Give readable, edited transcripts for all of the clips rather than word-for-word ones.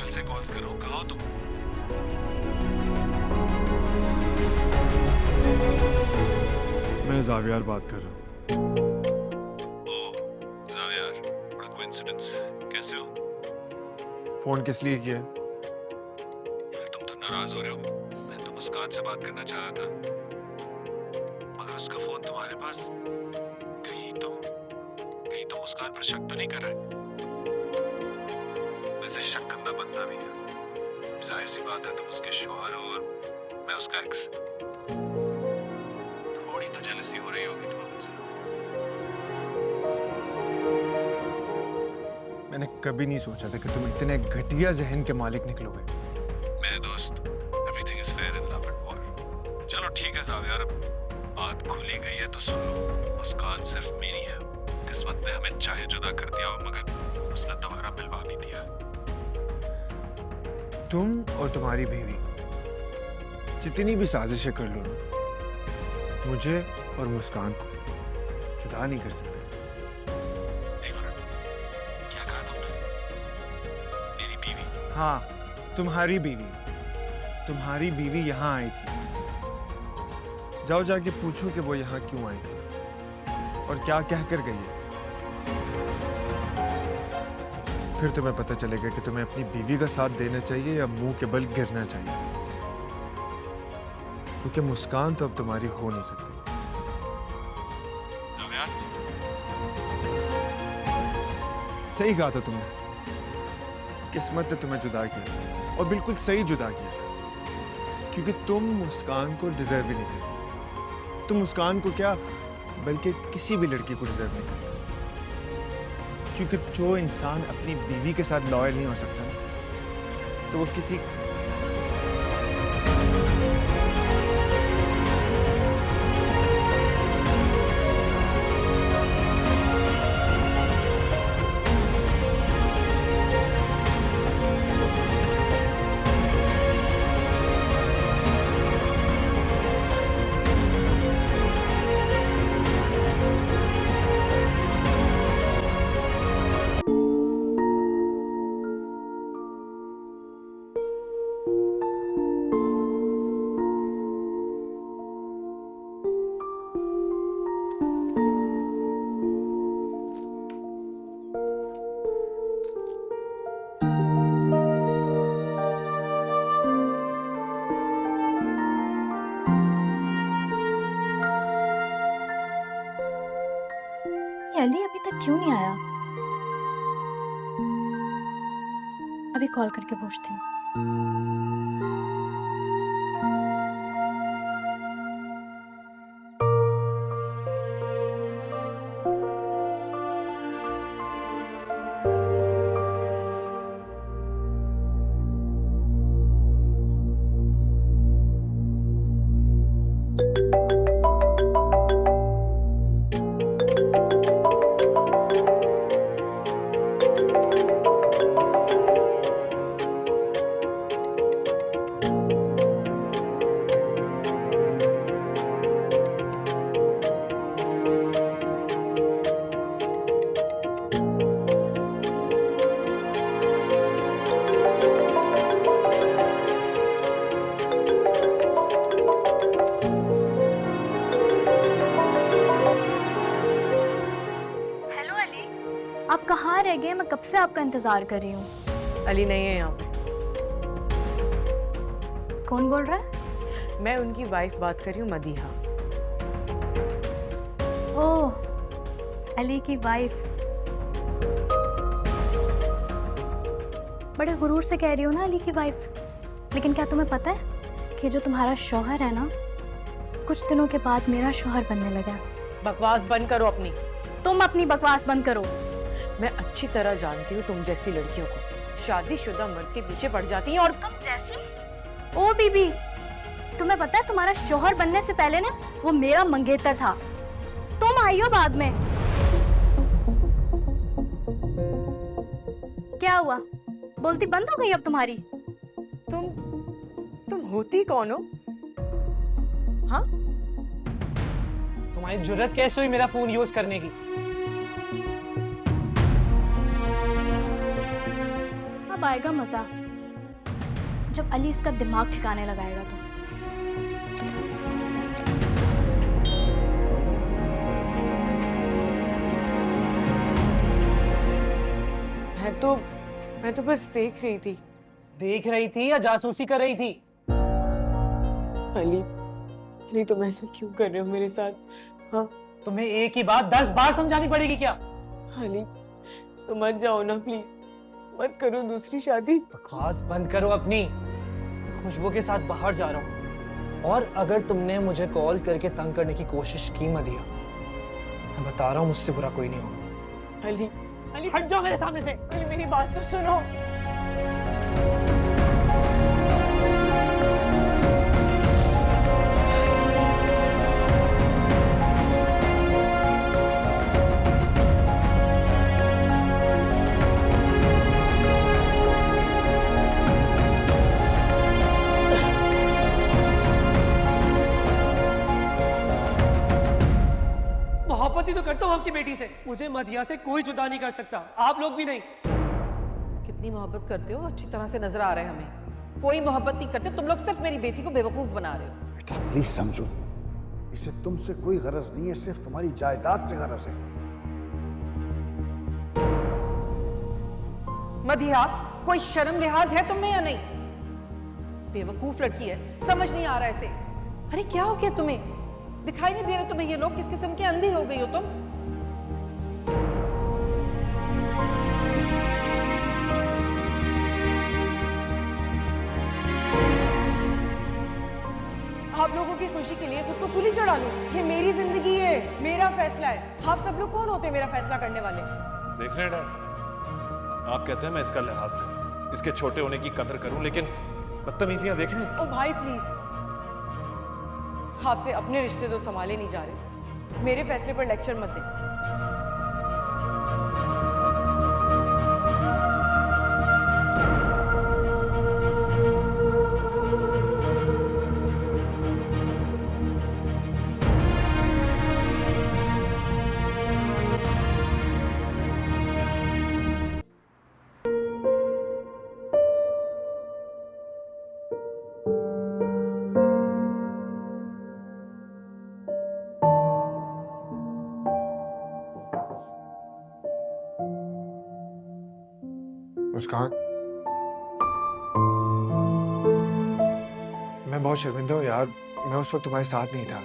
से कॉल्स कर रहा हूँ, कहाँ हो तुम? मैं जावियार बात कर रहा हूँ। ओह जावियार, बड़ा कोइंसिडेंस। कैसे हो? फोन किस लिए किया? यार तुम तो नाराज हो रहे हो। मैं तो मुस्कान से बात करना चाह रहा था, मगर उसका फोन तुम्हारे पास। कहीं तुम मुस्कान पर शक तो नहीं कर रहे? वैसे शक करना बनता भी है, जाहिर सी बात है तुम उसके शौहर हो और मैं उसका एक्स। थोड़ी तो जेलसी हो रही होगी तुम्हें मुझसे। मैंने कभी नहीं सोचा था कि तुम इतने घटिया जहन के मालिक निकलोगे। मेरे दोस्त, everything is fair in love and war. चलो ठीक है जावियार, अब बात खुली गई है तो सुन लो। मुस्कान सिर्फ मेरी है। किस्मत ने हमें चाहे जुदा कर दिया हो, मगर उसने दोबारा मिलवा भी दिया। तुम और तुम्हारी बीवी जितनी भी साजिशें कर लो ना, मुझे और मुस्कान को जुदा नहीं कर सकते। एक मिनट, क्या कहा तुमने? मेरी बीवी? हाँ, तुम्हारी बीवी यहाँ आई थी। जाओ जाके पूछो कि वो यहाँ क्यों आई थी और क्या कहकर गई है। फिर तुम्हें पता चलेगा कि तुम्हें अपनी बीवी का साथ देना चाहिए या मुंह के बल गिरना चाहिए, क्योंकि मुस्कान तो अब तुम्हारी हो नहीं सकती। जावियार, सही कहा था तुमने, किस्मत ने तुम्हें जुदा किया था और बिल्कुल सही जुदा किया था, क्योंकि तुम मुस्कान को डिजर्व ही नहीं करती। तुम मुस्कान को क्या, बल्कि किसी भी लड़की को डिजर्व नहीं करती, क्योंकि जो इंसान अपनी बीवी के साथ लॉयल नहीं हो सकता तो वो किसी अली अभी तक क्यों नहीं आया? अभी कॉल करके पूछती हूँ। आप कहाँ रह गए? मैं कब से आपका इंतजार कर रही हूँ। अली नहीं है यहाँ पे। कौन बोल रहा है? मैं उनकी वाइफ बात कर रही हूँ, मदीहा। ओह, अली की वाइफ। बड़े गुरूर से कह रही हो ना अली की वाइफ, लेकिन क्या तुम्हें पता है कि जो तुम्हारा शौहर है ना, कुछ दिनों के बाद मेरा शौहर बनने लगा। बकवास बंद करो अपनी। तुम अपनी बकवास बंद करो। मैं अच्छी तरह जानती हूँ तुम जैसी लड़कियों को, शादीशुदा मर्द के पीछे पड़ जाती हैं। और तुम जैसी? ओ बीबी, तुम्हें पता है तुम्हारा शौहर बनने से पहले ना वो मेरा मंगेतर था, तुम आई हो बाद में। क्या हुआ? बोलती बंद हो गई अब तुम्हारी? तुम होती कौन हो? हाँ, तुम्हारी जुर्रत कैसे हुई मेरा फोन यूज करने की? अब आएगा मजा। जब अली इसका दिमाग ठिकाने लगाएगा तो। मैं तो बस देख रही थी। देख रही थी या जासूसी कर रही थी? अली तुम ऐसा क्यों कर रहे हो मेरे साथ? हाँ तुम्हें एक ही बात 10 बार समझानी पड़ेगी क्या? अली तुम मत जाओ ना प्लीज, मत करो दूसरी शादी। बकवास बंद करो अपनी। खुशबू के साथ बाहर जा रहा हूँ, और अगर तुमने मुझे कॉल करके तंग करने की कोशिश की मदिया, मैं बता रहा हूँ मुझसे बुरा कोई नहीं होगा। अली हट जाओ मेरे सामने से। अली मेरी बात तो सुनो। मोहब्बत ही तो करता हूँ आपकी बेटी से। मुझे मदिया से कोई जुदा नहीं कर सकता, आप लोग भी नहीं। कितनी मोहब्बत करते हो अच्छी तरह से नजर आ रहा है हमें। कोई मोहब्बत नहीं करते तुम लोग, सिर्फ मेरी बेटी को बेवकूफ बना रहे हो। बेटा प्लीज समझो, इसे तुमसे कोई गरज नहीं है, सिर्फ तुम्हारी जायदाद से गरज है। मदिया, कोई शर्म लिहाज है तुम्हें या नहीं? बेवकूफ लड़की है, समझ नहीं आ रहा ऐसे। अरे क्या हो गया तुम्हें? दिखाई नहीं दे रहे तुम्हें ये लोग? किस किस्म के अंधी हो गई हो तुम? आप लोगों की खुशी के लिए खुद को सूली चढ़ा लूं? ये मेरी जिंदगी है, मेरा फैसला है। आप सब लोग कौन होते हैं मेरा फैसला करने वाले? देख रहे हैं डैड, आप कहते हैं मैं इसका लिहाज करूं, इसके छोटे होने की कदर करूं, लेकिन बदतमीजियां देख रहे हैं। ओ भाई प्लीज, आपसे अपने रिश्ते तो संभाले नहीं जा रहे, मेरे फैसले पर लेक्चर मत दे। मुस्कान, मैं बहुत शर्मिंदा हूँ यार, मैं उस वक्त तुम्हारे साथ नहीं था।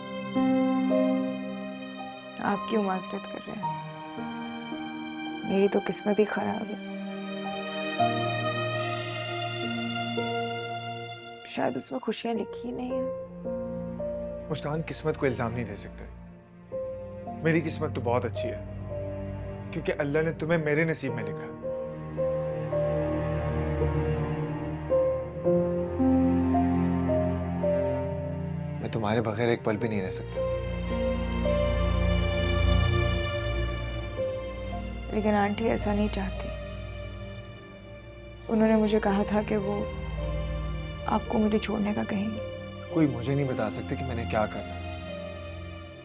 आप क्यों माजरत कर रहे हैं? मेरी तो किस्मत ही खराब है। शायद उसमें खुशियां लिखी नहीं है। मुस्कान, किस्मत को इल्जाम नहीं दे सकते। मेरी किस्मत तो बहुत अच्छी है, क्योंकि अल्लाह ने तुम्हें मेरे नसीब में लिखा। मैं तुम्हारे बगैर एक पल भी नहीं रह सकता। लेकिन आंटी ऐसा नहीं चाहती। उन्होंने मुझे कहा था कि वो आपको मुझे छोड़ने का कहेंगी। कोई मुझे नहीं बता सकते कि मैंने क्या करना है।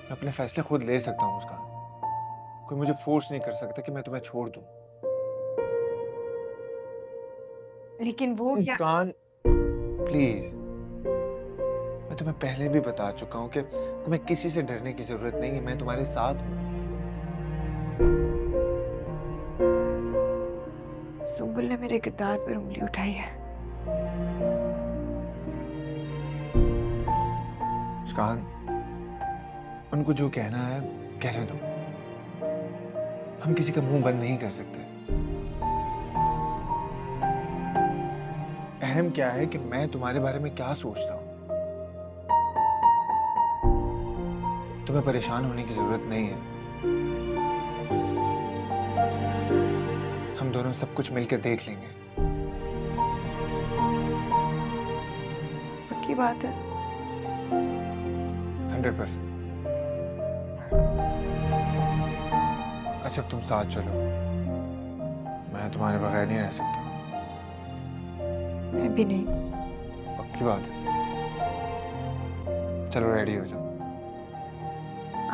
मैं अपने फैसले खुद ले सकता हूँ मुस्कान। कोई मुझे फोर्स नहीं कर सकता कि मैं तुम्हें छोड़ दूं। लेकिन वो क्या? मुस्कान प्लीज, मैं तुम्हें पहले भी बता चुका हूँ कि तुम्हें किसी से डरने की जरूरत नहीं है। मैं तुम्हारे साथ हूँ। सुंबुल ने मेरे किरदार पर उंगली उठाई है। मुस्कान, उनको जो कहना है कहने दो। हम किसी का मुंह बंद नहीं कर सकते। अहम क्या है कि मैं तुम्हारे बारे में क्या सोचता हूं। तुम्हें परेशान होने की जरूरत नहीं है। हम दोनों सब कुछ मिलकर देख लेंगे। पक्की बात है? 100%। अच्छा तुम साथ चलो, मैं तुम्हारे बगैर नहीं रह सकता। मैं भी नहीं। पक्की बात है? चलो रेडी हो जाओ।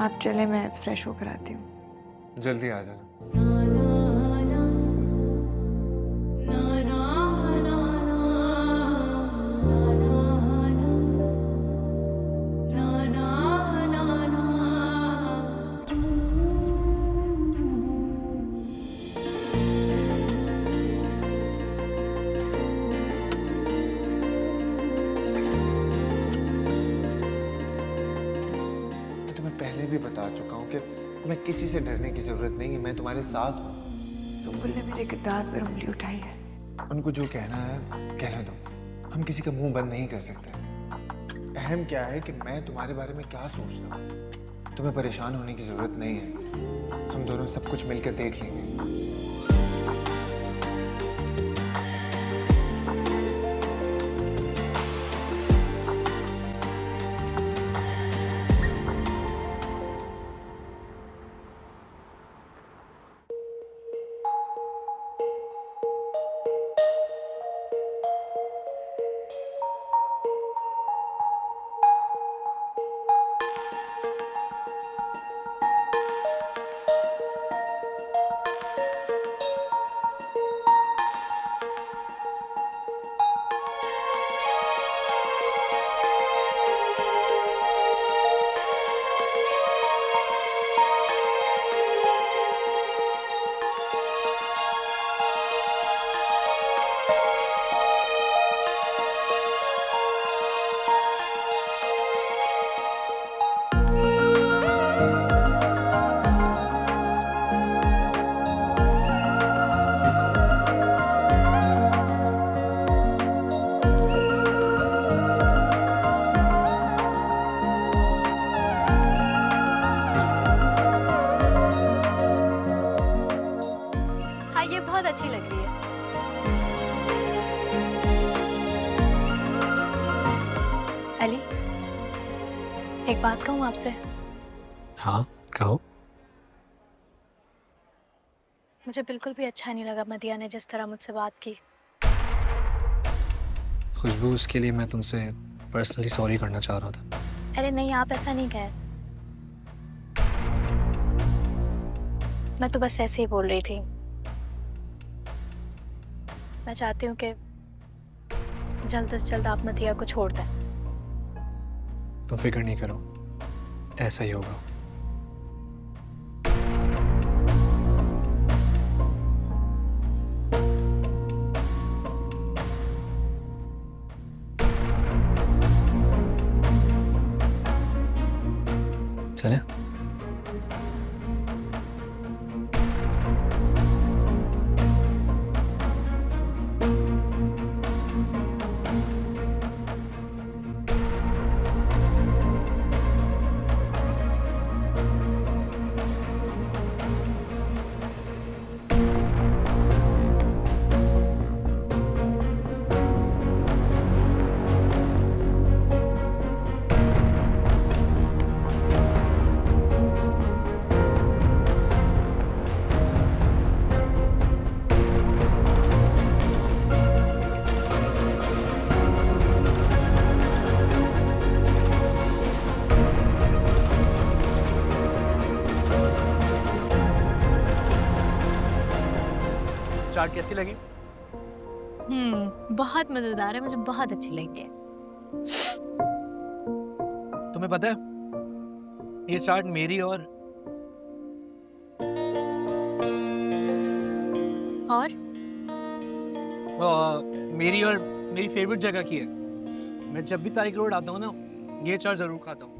आप चले, मैं फ्रेश होकर आती हूँ। जल्दी आ जाना। भी बता चुका हूँ कि तुम्हें किसी से डरने की जरूरत नहीं है, मैं तुम्हारे साथ हूँ। सुम्बुल ने मेरे किरदार पर उंगली उठाई है। उनको जो कहना है कहने दो, हम किसी का मुंह बंद नहीं कर सकते। अहम क्या है कि मैं तुम्हारे बारे में क्या सोचता हूँ। तुम्हें परेशान होने की जरूरत नहीं है, हम दोनों सब कुछ मिलकर देख लेंगे। हाँ, ये बहुत अच्छी लग रही है। अली, एक बात कहूँ आपसे? हाँ कहो। मुझे बिल्कुल भी अच्छा नहीं लगा मदिया ने जिस तरह मुझसे बात की। खुशबू, उसके लिए मैं तुमसे पर्सनली सॉरी करना चाह रहा था। अरे नहीं, आप ऐसा नहीं कहे। मैं तो बस ऐसे ही बोल रही थी। मैं चाहती हूँ कि जल्द से जल्द आप मदिया को छोड़ दें। तुम फिक्र नहीं करो, ऐसा ही होगा। चले? चाट कैसी लगी? बहुत मजेदार है, मुझे बहुत अच्छी लगी है। तुम्हें पता है, ये चाट मेरी और मेरी फेवरेट जगह की है। मैं जब भी तारिक रोड आता हूँ ना, ये चाट जरूर खाता हूँ।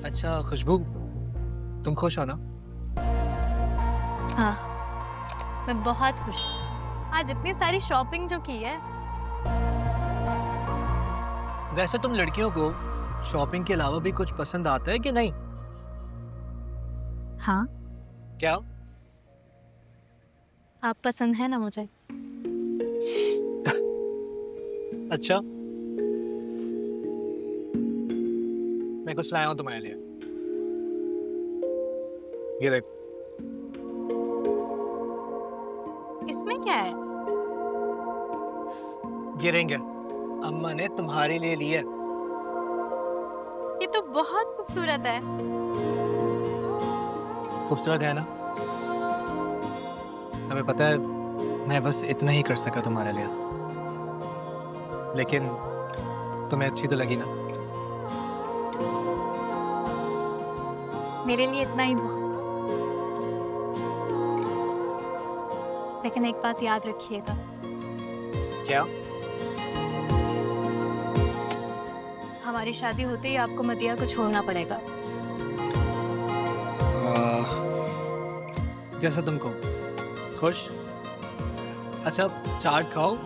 अच्छा खुशबू, तुम खुश हो ना? हाँ, मैं बहुत खुश हूँ। आज इतनी सारी शॉपिंग जो की है। वैसे तुम लड़कियों को शॉपिंग के अलावा भी कुछ पसंद आता है कि नहीं? हाँ, क्या? आप पसंद है ना मुझे? अच्छा, मैं कुछ लाया हूँ तुम्हारे लिए। ये देख। इसमें क्या है? ये रिंग है, अम्मा ने तुम्हारे लिए ली है। ये तो बहुत खूबसूरत है। खूबसूरत है ना? तुम्हें पता है, मैं बस इतना ही कर सका तुम्हारे लिए। लेकिन तुम्हें अच्छी तो लगी ना? मेरे लिए इतना ही बहुत। लेकिन एक बात याद रखिएगा, क्या? हमारी शादी होते ही आपको मदिया को छोड़ना पड़ेगा। जैसा तुम कहो। खुश? अच्छा चाट खाओ,